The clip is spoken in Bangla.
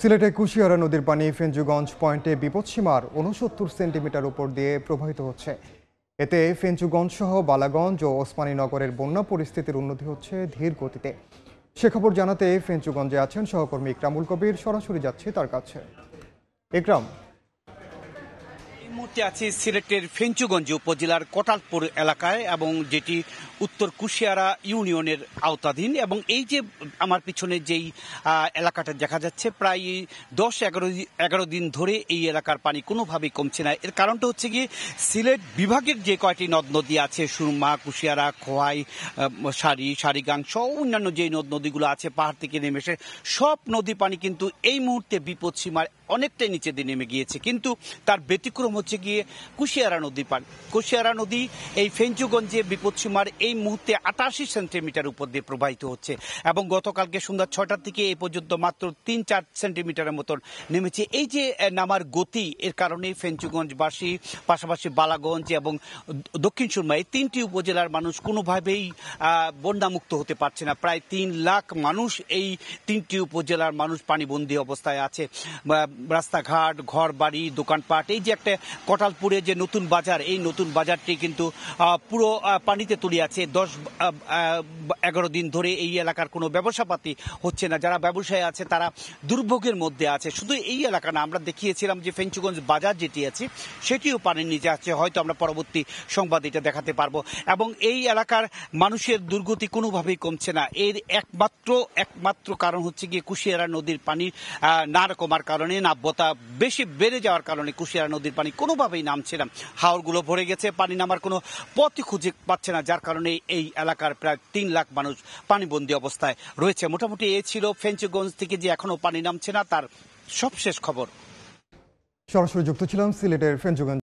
সিলেটে কুশিয়ারা নদীর পানি ফেঞ্চুগঞ্জ পয়েন্টে বিপদসীমার ৬৯ সেন্টিমিটার উপর দিয়ে প্রবাহিত হচ্ছে। এতে ফেঞ্চুগঞ্জ সহ বালাগঞ্জ ও ওসমানীনগরের বন্যা পরিস্থিতির উন্নতি হচ্ছে ধীর গতিতে। সে খবর জানাতে ফেঞ্চুগঞ্জে আছেন সহকর্মী ইকরামুল কবির। সরাসরি যাচ্ছে তার কাছে। ইকরাম, এই মুহূর্তে আছি সিলেটের ফেঞ্চুগঞ্জ উপজেলার কোটালপুর এলাকায়, এবং যেটি উত্তর কুশিয়ারা ইউনিয়নের আওতাধীন। এবং এই যে আমার পিছনে যেই এলাকাটা দেখা যাচ্ছে, প্রায় 10-11 দিন ধরে এই এলাকার পানি কোনোভাবেই কমছে না। এর কারণটা হচ্ছে গিয়ে সিলেট বিভাগের যে কয়টি নদ নদী আছে, সুরমা, কুশিয়ারা, খোয়াই, সারিগাং সহ অন্যান্য যে নদ নদীগুলো আছে পাহাড় থেকে নেমে এসে, সব নদী পানি কিন্তু এই মুহূর্তে বিপদসীমার অনেকটাই নিচে দিয়ে নেমে গিয়েছে। কিন্তু তার ব্যতিক্রম হচ্ছে গিয়ে কুশিয়ারা নদীর পানি। কুশিয়ারা নদী এই ফেঞ্চুগঞ্জে বিপদসীমার এই মুহূর্তে 88 সেন্টিমিটার উপর দিয়ে প্রবাহিত হচ্ছে, এবং গতকালকে সন্ধ্যা 6টার থেকে এই পর্যন্ত মাত্র 3-4 সেন্টিমিটারের মতন নেমেছে। এই যে নামার গতি, এর কারণে ফেঞ্চুগঞ্জবাসী, পাশাপাশি বালাগঞ্জ এবং দক্ষিণ সুরমা, এই 3টি উপজেলার মানুষ কোনোভাবেই বন্যামুক্ত হতে পারছে না। প্রায় 3 লাখ মানুষ, এই 3টি উপজেলার মানুষ পানিবন্দী অবস্থায় আছে। রাস্তাঘাট, ঘর বাড়ি, দোকানপাট, এই যে একটা কোটালপুরে যে নতুন বাজার, এই নতুন বাজারটি কিন্তু পুরো পানিতে তলিয়ে আছে। 10-11 দিন ধরে এই এলাকার কোনো ব্যবসাপাতি হচ্ছে না। যারা ব্যবসায়ী আছে তারা দুর্ভোগের মধ্যে আছে। শুধু এই এলাকা না, আমরা দেখিয়েছিলাম যে ফেঞ্চুগঞ্জ বাজার যেটি আছে সেটিও পানির নিচে আছে। হয়তো আমরা পরবর্তী সংবাদ এটা দেখাতে পারবো। এবং এই এলাকার মানুষের দুর্গতি কোনোভাবেই কমছে না। এর একমাত্র কারণ হচ্ছে গিয়ে কুশিয়ারা নদীর পানি না কমার কারণে, নাব্যতা বেশি বেড়ে যাওয়ার কারণে কুশিয়ারা নদীর পানি কোনোভাবেই নামছে না। হাওরগুলো ভরে গেছে, পানি নামার কোনো পথই খুঁজে পাচ্ছে না, যার কারণে এই এলাকার প্রায় 3 লাখ মানুষ পানিবন্দী অবস্থায় রয়েছে। মোটামুটি এ ছিল ফেঞ্চুগঞ্জ থেকে যে এখনো পানি নামছে না তার সবশেষ খবর। সরাসরি যুক্ত ছিলাম সিলেটের ফেঞ্চুগঞ্জ।